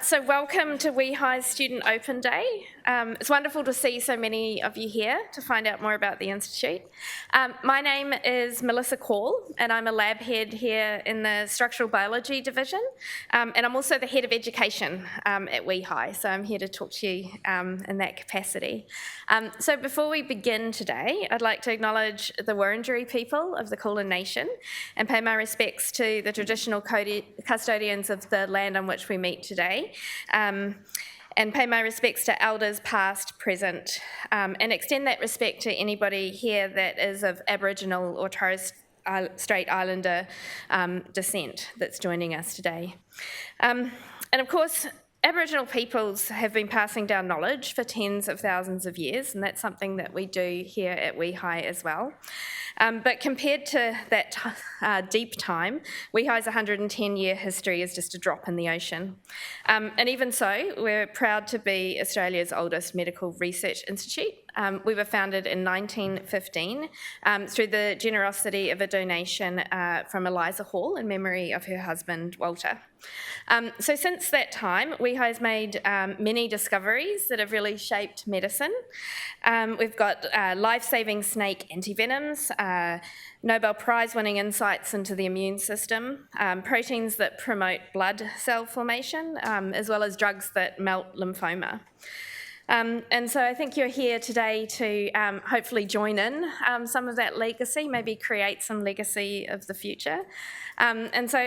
So welcome to WEHI's Student Open Day. It's wonderful to see so many of you here to find out more about the Institute. My name is Melissa Call, and I'm a lab head here in the Structural Biology Division, and I'm also the Head of Education at WEHI, so I'm here to talk to you in that capacity. So before we begin today, I'd like to acknowledge the Wurundjeri people of the Kulin Nation and pay my respects to the traditional custodians of the land on which we meet today. And pay my respects to elders past, present, and extend that respect to anybody here that is of Aboriginal or Torres Strait Islander descent that's joining us today. And of course, Aboriginal peoples have been passing down knowledge for tens of thousands of years, and that's something that we do here at WEHI as well. But compared to that deep time, WEHI's 110-year history is just a drop in the ocean. And even so, we're proud to be Australia's oldest medical research institute. We were founded in 1915 through the generosity of a donation from Eliza Hall in memory of her husband, Walter. So since that time, WEHI has made many discoveries that have really shaped medicine. We've got life-saving snake antivenoms, Nobel Prize-winning insights into the immune system, proteins that promote blood cell formation, as well as drugs that melt lymphoma. And so I think you're here today to hopefully join in some of that legacy, maybe create some legacy of the future. And so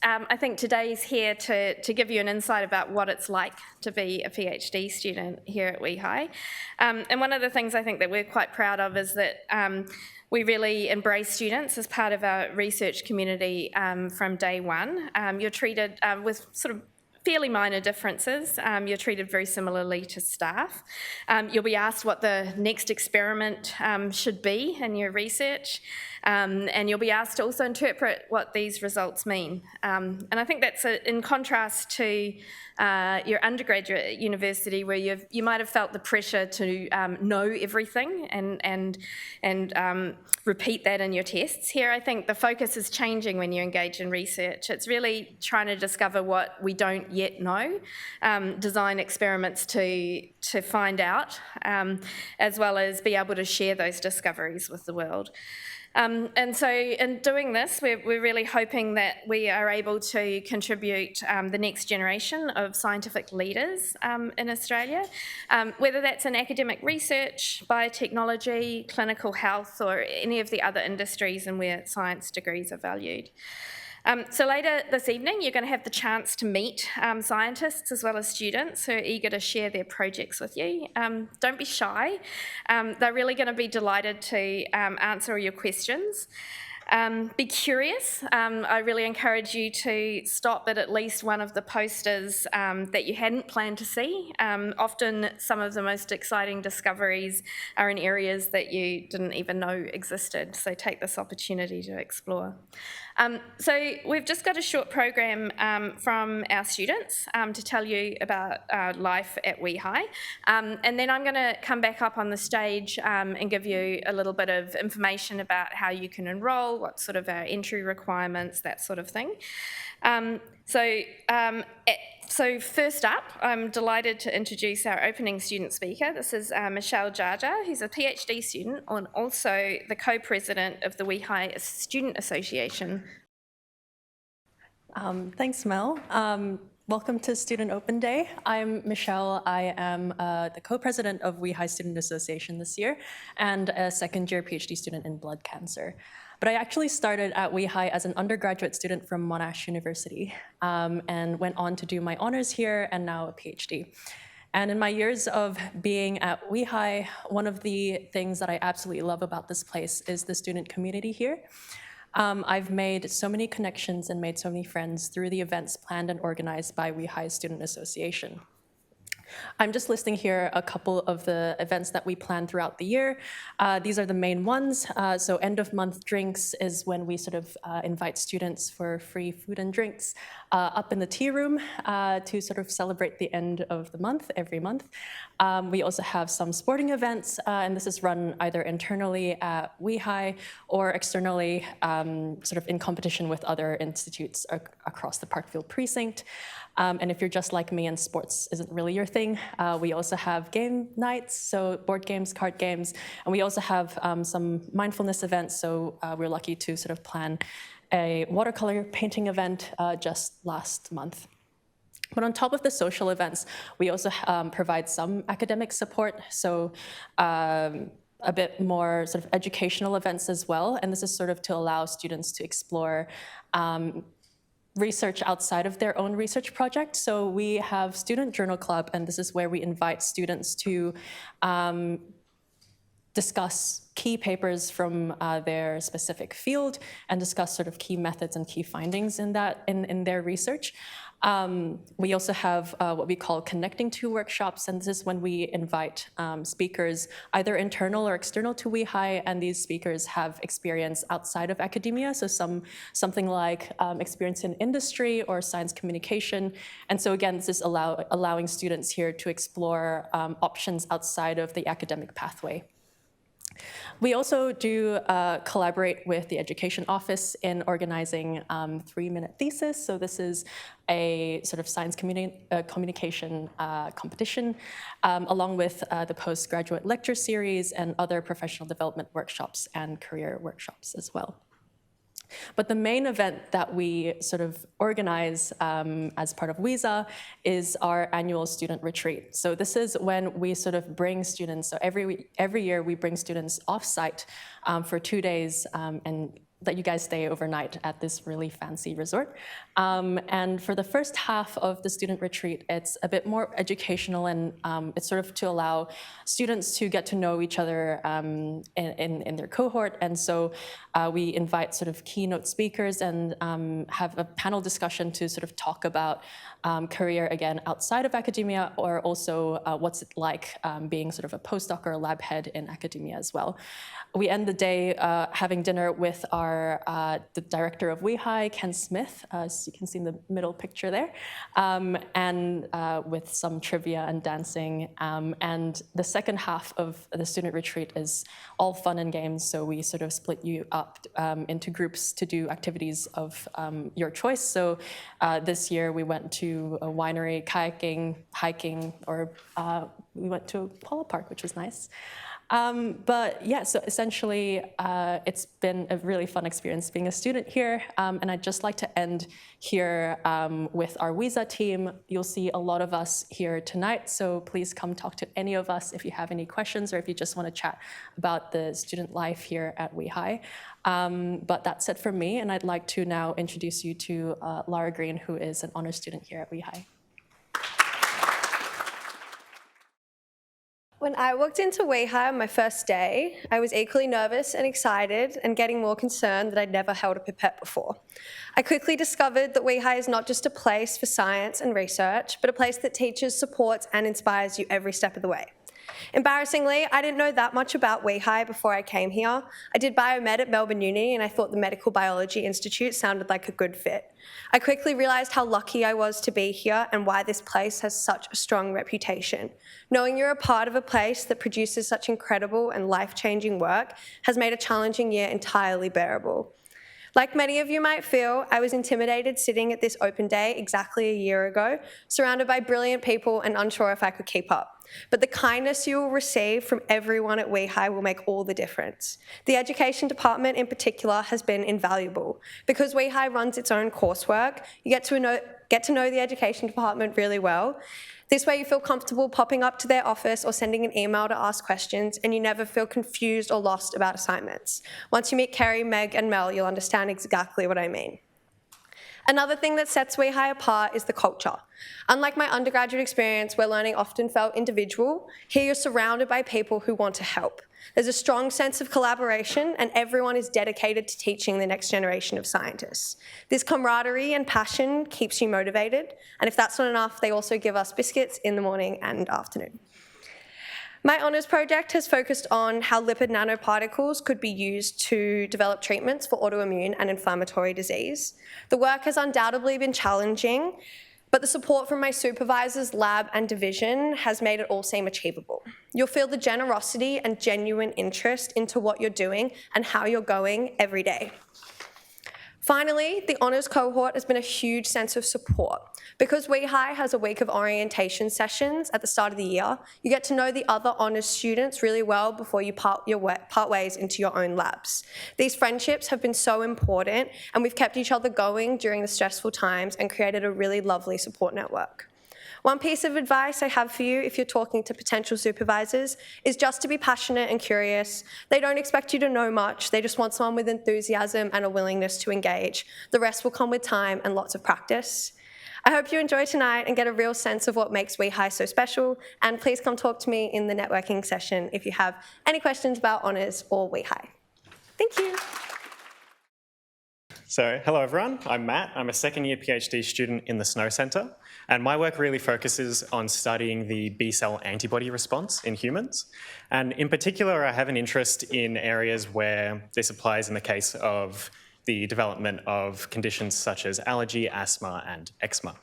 I think today's here to give you an insight about what it's like to be a PhD student here at WEHI. And one of the things I think that we're quite proud of is that we really embrace students as part of our research community from day one. You're treated with sort of fairly minor differences. You're treated very similarly to staff. You'll be asked what the next experiment should be in your research, and you'll be asked to also interpret what these results mean. And I think that's in contrast to your undergraduate university, where you might have felt the pressure to know everything and repeat that in your tests. Here, I think the focus is changing when you engage in research. It's really trying to discover what we don't yet know, design experiments to find out, as well as be able to share those discoveries with the world. And so in doing this, we're really hoping that we are able to contribute the next generation of scientific leaders in Australia, whether that's in academic research, biotechnology, clinical health, or any of the other industries in where science degrees are valued. So later this evening, you're going to have the chance to meet scientists as well as students who are eager to share their projects with you. Don't be shy. They're really going to be delighted to answer all your questions. Be curious. I really encourage you to stop at least one of the posters that you hadn't planned to see. Often some of the most exciting discoveries are in areas that you didn't even know existed, so take this opportunity to explore. So we've just got a short program from our students to tell you about life at WEHI, and then I'm going to come back up on the stage and give you a little bit of information about how you can enrol, what sort of our entry requirements, that sort of thing. So first up, I'm delighted to introduce our opening student speaker. This is Michelle Jaja, who's a PhD student and also the co-president of the WEHI Student Association. Thanks, Mel. Welcome to Student Open Day. I'm Michelle. I am the co-president of WEHI Student Association this year and a second-year PhD student in blood cancer. But I actually started at WEHI as an undergraduate student from Monash University and went on to do my honors here and now a PhD. And in my years of being at WEHI, one of the things that I absolutely love about this place is the student community here. I've made so many connections and made so many friends through the events planned and organized by WEHI Student Association. I'm just listing here a couple of the events that we plan throughout the year. These are the main ones. So end of month drinks is when we sort of invite students for free food and drinks up in the tea room to sort of celebrate the end of the month every month. We also have some sporting events, and this is run either internally at WEHI or externally sort of in competition with other institutes across the Parkfield precinct. And if you're just like me and sports isn't really your thing, we also have game nights, so board games, card games, and we also have some mindfulness events, so we're lucky to sort of plan a watercolor painting event just last month. But on top of the social events, we also provide some academic support, so a bit more sort of educational events as well, and this is sort of to allow students to explore research outside of their own research project. So we have Student Journal Club, and this is where we invite students to discuss key papers from their specific field and discuss sort of key methods and key findings in their research. We also have what we call connecting to workshops, and this is when we invite speakers, either internal or external to WEHI, and these speakers have experience outside of academia, so something like experience in industry or science communication. And so again, this is allowing students here to explore options outside of the academic pathway. We also do collaborate with the Education Office in organizing 3-minute thesis. So this is a sort of science communication competition, along with the postgraduate lecture series and other professional development workshops and career workshops as well. But the main event that we sort of organize as part of WESA is our annual student retreat. So this is when we sort of bring students, so every year we bring students off-site for 2 days and let you guys stay overnight at this really fancy resort. And for the first half of the student retreat, it's a bit more educational, and it's sort of to allow students to get to know each other in their cohort. And so we invite sort of keynote speakers and have a panel discussion to sort of talk about career, again, outside of academia, or also what's it like being sort of a postdoc or a lab head in academia as well. We end the day having dinner with the director of WEHI, Ken Smith, as you can see in the middle picture there, and with some trivia and dancing. And the second half of the student retreat is all fun and games, so we sort of split you up into groups to do activities of your choice. So this year we went to a winery, kayaking, hiking, or we went to Polo Park, which was nice. But yeah, so essentially, it's been a really fun experience being a student here. And I'd just like to end here with our WESA team. You'll see a lot of us here tonight, so please come talk to any of us if you have any questions or if you just want to chat about the student life here at WEHI. But that's it from me, and I'd like to now introduce you to Lara Green, who is an honors student here at WEHI. When I walked into WEHI on my first day, I was equally nervous and excited and getting more concerned that I'd never held a pipette before. I quickly discovered that WEHI is not just a place for science and research, but a place that teaches, supports, and inspires you every step of the way. Embarrassingly, I didn't know that much about WEHI before I came here. I did biomed at Melbourne Uni, and I thought the Medical Biology Institute sounded like a good fit. I quickly realised how lucky I was to be here and why this place has such a strong reputation. Knowing you're a part of a place that produces such incredible and life-changing work has made a challenging year entirely bearable. Like many of you might feel, I was intimidated sitting at this open day exactly a year ago, surrounded by brilliant people and unsure if I could keep up. But the kindness you will receive from everyone at WEHI will make all the difference. The education department in particular has been invaluable. Because WEHI runs its own coursework, you get to know the education department really well. This way you feel comfortable popping up to their office or sending an email to ask questions, and you never feel confused or lost about assignments. Once you meet Kerry, Meg, and Mel, you'll understand exactly what I mean. Another thing that sets WEHI apart is the culture. Unlike my undergraduate experience, where learning often felt individual, here you're surrounded by people who want to help. There's a strong sense of collaboration, and everyone is dedicated to teaching the next generation of scientists. This camaraderie and passion keeps you motivated, and if that's not enough, they also give us biscuits in the morning and afternoon. My honours project has focused on how lipid nanoparticles could be used to develop treatments for autoimmune and inflammatory disease. The work has undoubtedly been challenging, but the support from my supervisors, lab and division has made it all seem achievable. You'll feel the generosity and genuine interest into what you're doing and how you're going every day. Finally, the honours cohort has been a huge sense of support. Because WEHI has a week of orientation sessions at the start of the year, you get to know the other honours students really well before you part ways into your own labs. These friendships have been so important, and we've kept each other going during the stressful times and created a really lovely support network. One piece of advice I have for you if you're talking to potential supervisors is just to be passionate and curious. They don't expect you to know much, they just want someone with enthusiasm and a willingness to engage. The rest will come with time and lots of practice. I hope you enjoy tonight and get a real sense of what makes WEHI so special, and please come talk to me in the networking session if you have any questions about honours or WEHI. Thank you. So, hello everyone, I'm Matt. I'm a second-year PhD student in the Snow Centre, and my work really focuses on studying the B-cell antibody response in humans. And in particular, I have an interest in areas where this applies in the case of the development of conditions such as allergy, asthma, and eczema.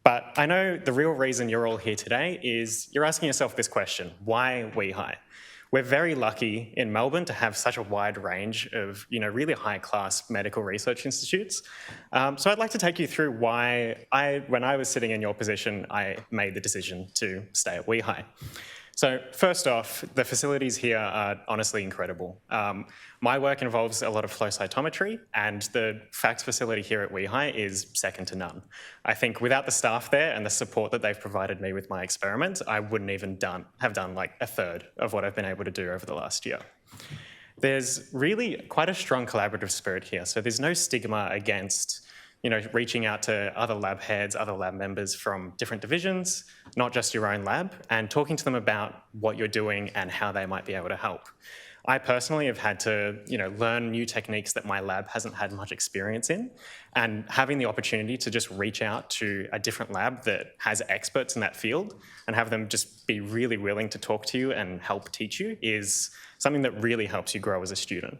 But I know the real reason you're all here today is you're asking yourself this question: why WEHI? We're very lucky in Melbourne to have such a wide range of, really high-class medical research institutes. So I'd like to take you through why when I was sitting in your position, I made the decision to stay at WEHI. So first off, the facilities here are honestly incredible. My work involves a lot of flow cytometry, and the FACS facility here at WEHI is second to none. I think without the staff there and the support that they've provided me with my experiments, I wouldn't even have done like a third of what I've been able to do over the last year. There's really quite a strong collaborative spirit here, so there's no stigma against reaching out to other lab heads, other lab members from different divisions, not just your own lab, and talking to them about what you're doing and how they might be able to help. I personally have had to, learn new techniques that my lab hasn't had much experience in, and having the opportunity to just reach out to a different lab that has experts in that field and have them just be really willing to talk to you and help teach you is something that really helps you grow as a student.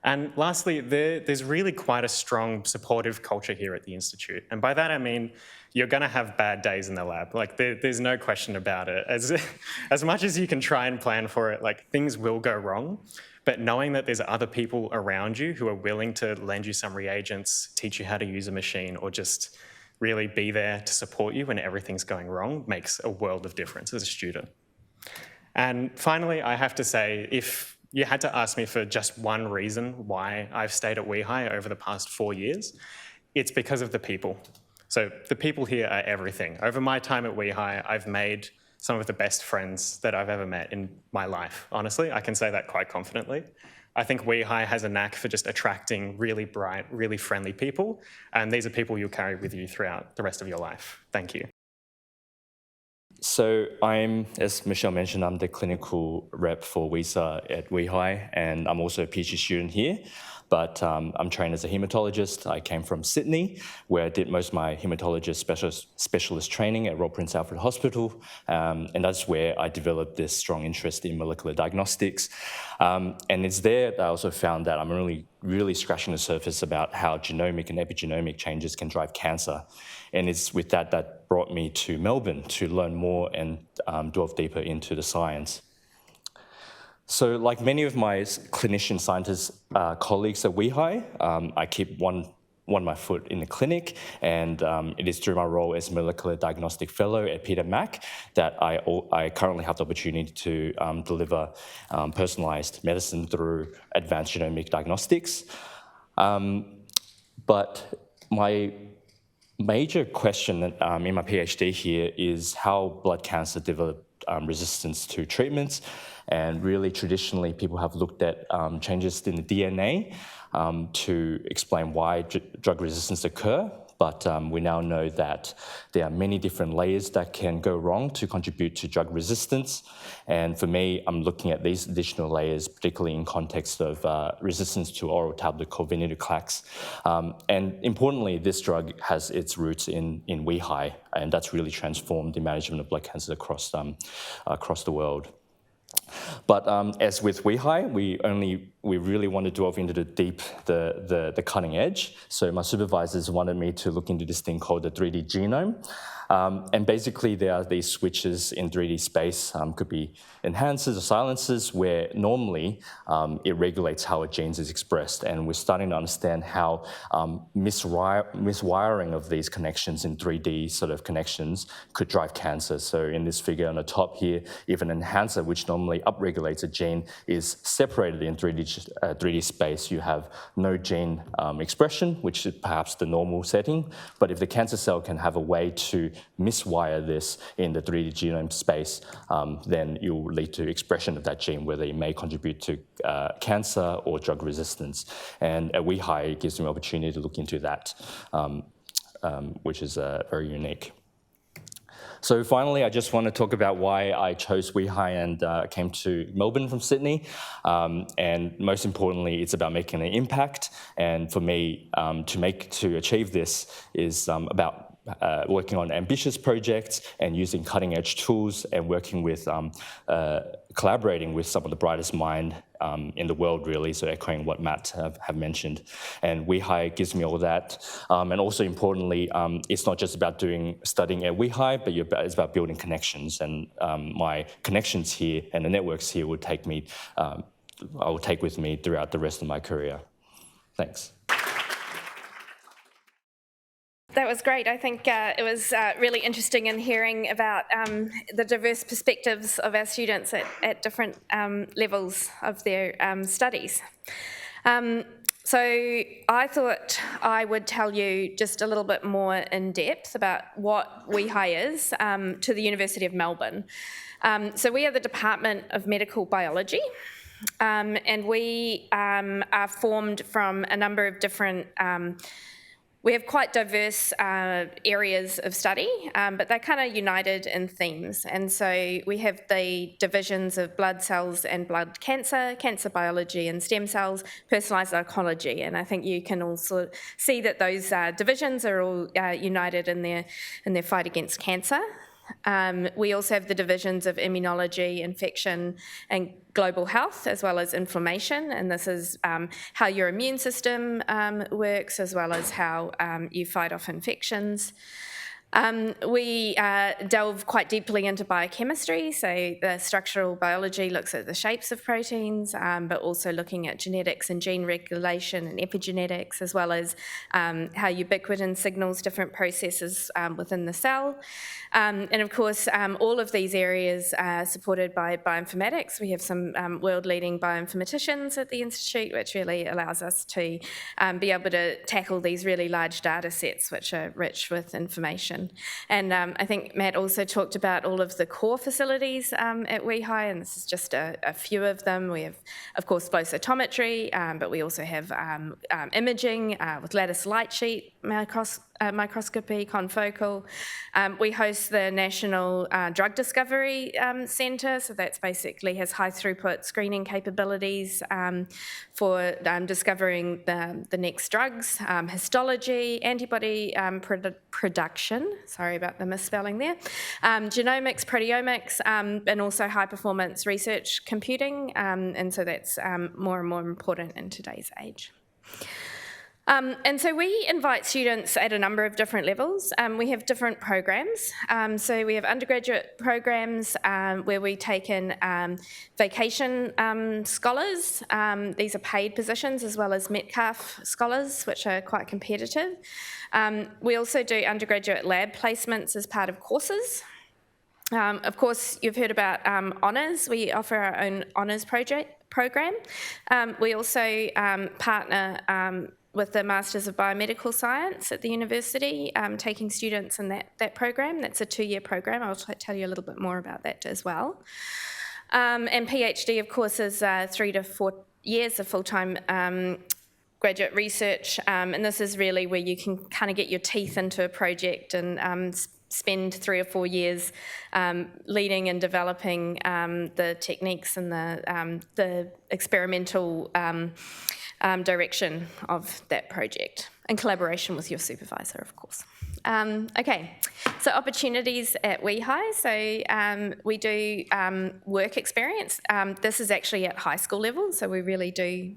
And lastly, there's really quite a strong supportive culture here at the Institute. And by that I mean, you're gonna have bad days in the lab. Like there's no question about it. As much as you can try and plan for it, like things will go wrong. But knowing that there's other people around you who are willing to lend you some reagents, teach you how to use a machine, or just really be there to support you when everything's going wrong makes a world of difference as a student. And finally, I have to say, if you had to ask me for just one reason why I've stayed at WEHI over the past 4 years, it's because of the people. So the people here are everything. Over my time at WEHI, I've made some of the best friends that I've ever met in my life. Honestly, I can say that quite confidently. I think WEHI has a knack for just attracting really bright, really friendly people, and these are people you'll carry with you throughout the rest of your life. Thank you. So as Michelle mentioned, I'm the clinical rep for WESA at WEHI, and I'm also a PhD student here. But I'm trained as a hematologist. I came from Sydney, where I did most of my hematologist specialist training at Royal Prince Alfred Hospital, and that's where I developed this strong interest in molecular diagnostics. And it's there that I also found that I'm really scratching the surface about how genomic and epigenomic changes can drive cancer. And it's with that brought me to Melbourne to learn more and delve deeper into the science. So like many of my clinician scientist colleagues at WEHI, I keep one of my foot in the clinic, and it is through my role as molecular diagnostic fellow at Peter Mac that I currently have the opportunity to deliver personalized medicine through advanced genomic diagnostics. But my major question in my PhD here is how blood cancer developed resistance to treatments. And really, traditionally, people have looked at changes in the DNA to explain why drug resistance occur. But we now know that there are many different layers that can go wrong to contribute to drug resistance. And for me, I'm looking at these additional layers, particularly in context of resistance to oral tablet called venetoclax. And importantly, this drug has its roots in WEHI, and that's really transformed the management of blood cancer across the world. But as with WEHI, we really want to delve into the cutting edge. So my supervisors wanted me to look into this thing called the 3D genome. And basically, there are these switches in 3D space, could be enhancers or silencers, where normally it regulates how a gene is expressed. And we're starting to understand how miswiring of these connections in 3D sort of connections could drive cancer. So in this figure on the top here, if an enhancer, which normally upregulates a gene, is separated in 3D space, you have no gene expression, which is perhaps the normal setting. But if the cancer cell can have a way to miswire this in the 3D genome space, then it will lead to expression of that gene, whether it may contribute to cancer or drug resistance. And at WEHI, it gives me an opportunity to look into that, which is very unique. So finally, I just want to talk about why I chose WEHI and came to Melbourne from Sydney. And most importantly, it's about making an impact. And for me, to achieve this is about working on ambitious projects and using cutting edge tools and working with, collaborating with some of the brightest mind in the world, really, so echoing what Matt have mentioned. And WEHI gives me all that. And also importantly, it's not just about studying at WEHI, but it's about building connections. And my connections here and the networks here would take me, I will take with me throughout the rest of my career. Thanks. That was great. I think it was really interesting in hearing about the diverse perspectives of our students at different levels of their studies. So I thought I would tell you just a little bit more in depth about what WEHI is to the University of Melbourne. So we are the Department of Medical Biology, and we are formed from a number of different we have quite diverse areas of study, but they're kind of united in themes. And so we have the divisions of blood cells and blood cancer, cancer biology and stem cells, personalised oncology. And I think you can also see that those divisions are all united in their fight against cancer. We also have the divisions of immunology, infection, and global health, as well as inflammation, and this is how your immune system works, as well as how you fight off infections. We delve quite deeply into biochemistry, so the structural biology looks at the shapes of proteins, but also looking at genetics and gene regulation and epigenetics, as well as how ubiquitin signals different processes within the cell. And of course, all of these areas are supported by bioinformatics. We have some world-leading bioinformaticians at the Institute, which really allows us to be able to tackle these really large data sets, which are rich with information. And I think Matt also talked about all of the core facilities at WEHI, and this is just a few of them. We have, of course, flow cytometry, but we also have imaging with lattice light sheet microscopy, confocal. We host the National Drug Discovery Centre, so that's basically has high throughput screening capabilities for discovering the next drugs, histology, antibody production, sorry about the misspelling there, genomics, proteomics, and also high performance research computing, and so that's more and more important in today's age. And so we invite students at a number of different levels. We have different programs. So we have undergraduate programs where we take in vacation scholars. These are paid positions, as well as Metcalf scholars, which are quite competitive. We also do undergraduate lab placements as part of courses. Of course, you've heard about honours. We offer our own honours program. We also partner with the Masters of Biomedical Science at the university, taking students in that program. That's a 2-year program. I'll tell you a little bit more about that as well. And PhD, of course, is 3 to 4 years of full-time graduate research, and this is really where you can kind of get your teeth into a project and spend 3 or 4 years leading and developing the techniques and the experimental direction of that project, in collaboration with your supervisor, of course. Okay, so opportunities at WEHI. So we do work experience. This is actually at high school level, so we really do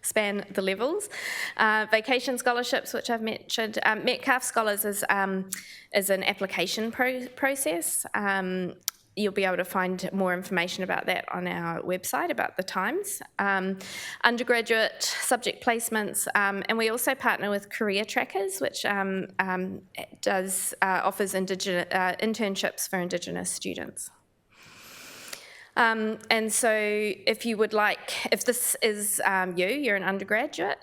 span the levels. Vacation scholarships, which I've mentioned. Metcalf Scholars is an application process. You'll be able to find more information about that on our website, about the times. Undergraduate subject placements, and we also partner with Career Trackers, which offers internships for Indigenous students. And so if this is you're an undergraduate,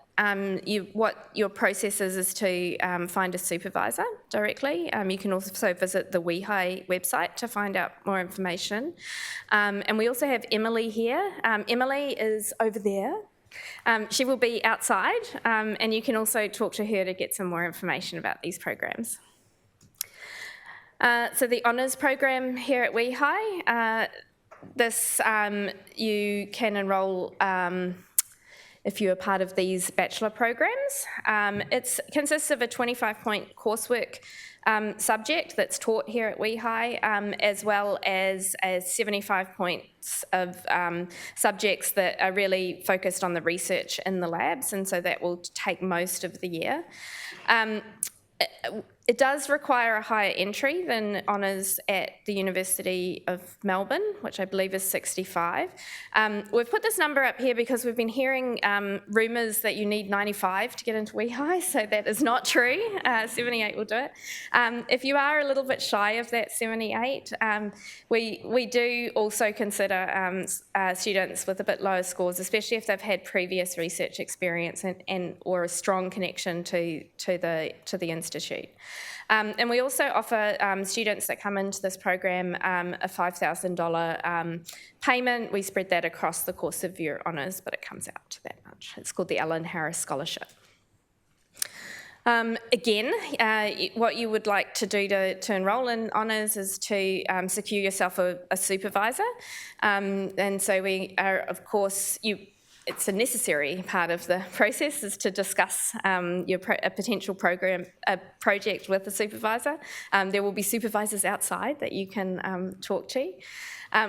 what your process is to find a supervisor directly. You can also visit the WEHI website to find out more information. And we also have Emily here. Emily is over there. She will be outside, and you can also talk to her to get some more information about these programs. So the honours program here at WEHI, this you can enrol if you're part of these bachelor programs. It consists of a 25-point coursework subject that's taught here at WEHI, as well as 75 points of subjects that are really focused on the research in the labs, and so that will take most of the year. It does require a higher entry than honours at the University of Melbourne, which I believe is 65. We've put this number up here because we've been hearing rumours that you need 95 to get into WEHI, so that is not true. 78 will do it. If you are a little bit shy of that 78, we do also consider students with a bit lower scores, especially if they've had previous research experience and or a strong connection to the institute. And we also offer students that come into this program a $5,000 payment. We spread that across the course of your honours, but it comes out to that much. It's called the Ellen Harris Scholarship. Again, what you would like to do to enrol in honours is to secure yourself a supervisor. And so we are, of course, it's a necessary part of the process is to discuss a potential project with a supervisor. There will be supervisors outside that you can talk to.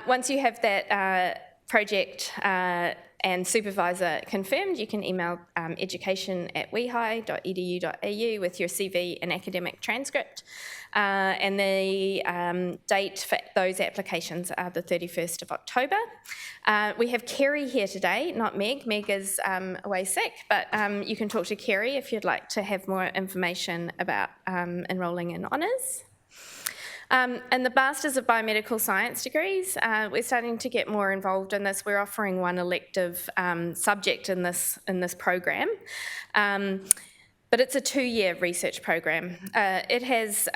Once you have that project and supervisor confirmed, you can email education@wehi.edu.au with your CV and academic transcript. And the date for those applications are the 31st of October. We have Kerry here today, not Meg. Meg is away sick, but you can talk to Kerry if you'd like to have more information about enrolling in honours. And the Masters of Biomedical Science degrees, we're starting to get more involved in this. We're offering one elective subject in this program. But it's a 2-year research program. It has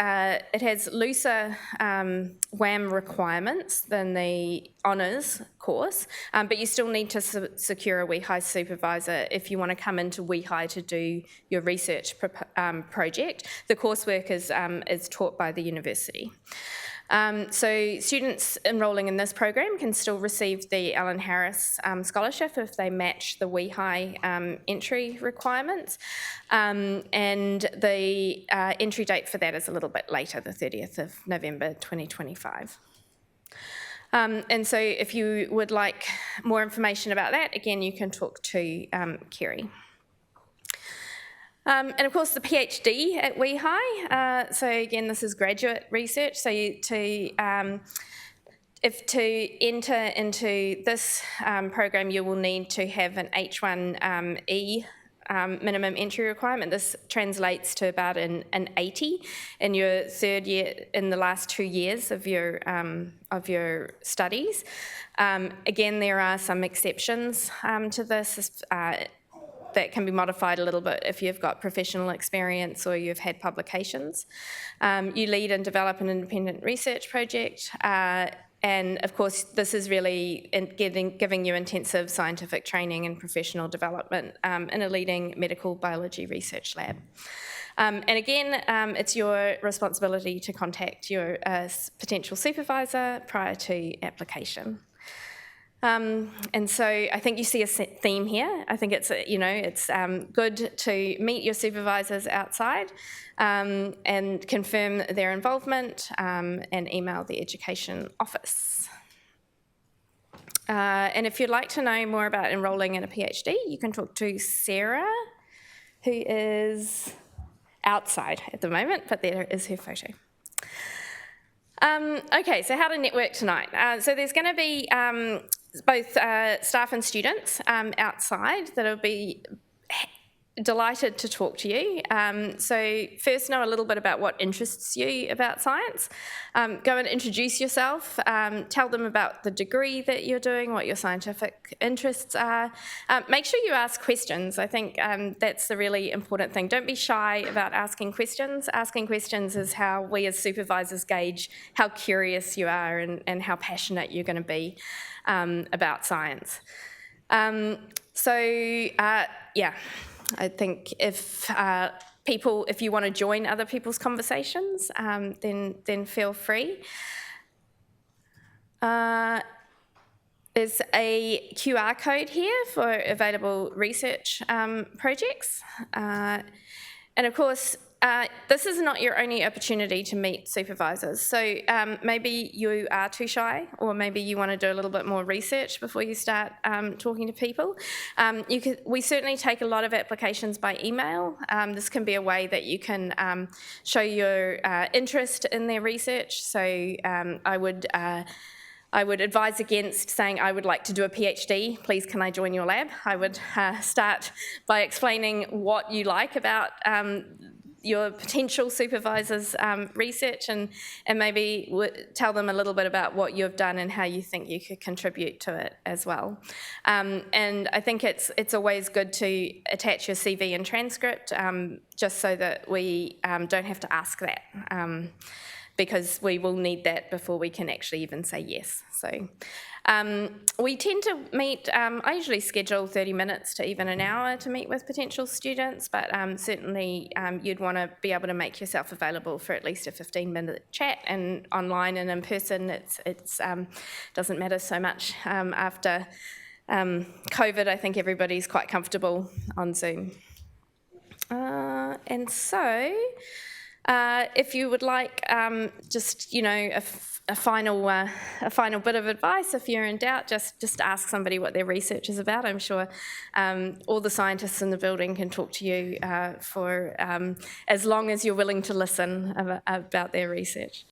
looser WAM requirements than the honours course, but you still need to secure a WEHI supervisor if you want to come into WEHI to do your research project. The coursework is taught by the university. So students enrolling in this program can still receive the Ellen Harris Scholarship if they match the WEHI entry requirements. And the entry date for that is a little bit later, the 30th of November 2025. And so if you would like more information about that, again, you can talk to Kerry. And of course, the PhD at WEHI. So again, this is graduate research. So to enter into this program, you will need to have an H1E minimum entry requirement. This translates to about an 80 in your third year, in the last 2 years of your Studies. Again, there are some exceptions to this. that can be modified a little bit if you've got professional experience or you've had publications. You lead and develop an independent research project, and of course, this is really giving you intensive scientific training and professional development in a leading medical biology research lab. And again, it's your responsibility to contact your potential supervisor prior to application. And so I think you see a theme here. I think it's, it's good to meet your supervisors outside and confirm their involvement and email the education office. And if you'd like to know more about enrolling in a PhD, you can talk to Sarah, who is outside at the moment, but there is her photo. Okay, so how to network tonight. So there's going to be both staff and students outside that'll be delighted to talk to you. So first, know a little bit about what interests you about science. Go and introduce yourself. Tell them about the degree that you're doing, what your scientific interests are. Make sure you ask questions. I think that's the really important thing. Don't be shy about asking questions. Asking questions is how we as supervisors gauge how curious you are and how passionate you're going to be about science. Yeah. I think if you want to join other people's conversations, then feel free. There's a QR code here for available research projects. And of course, this is not your only opportunity to meet supervisors. So maybe you are too shy, or maybe you want to do a little bit more research before you start talking to people. We certainly take a lot of applications by email. This can be a way that you can show your interest in their research. So I would advise against saying, I would like to do a PhD, please can I join your lab? I would start by explaining what you like about your potential supervisor's research and maybe tell them a little bit about what you've done and how you think you could contribute to it as well. And I think it's always good to attach your CV and transcript just so that we don't have to ask that. Because we will need that before we can actually even say yes. So we tend to meet, I usually schedule 30 minutes to even an hour to meet with potential students, but certainly you'd want to be able to make yourself available for at least a 15-minute chat, and online and in person, it's doesn't matter so much. After COVID, I think everybody's quite comfortable on Zoom. And so, if you would like just, a final bit of advice, if you're in doubt, just ask somebody what their research is about. I'm sure all the scientists in the building can talk to you for as long as you're willing to listen about their research.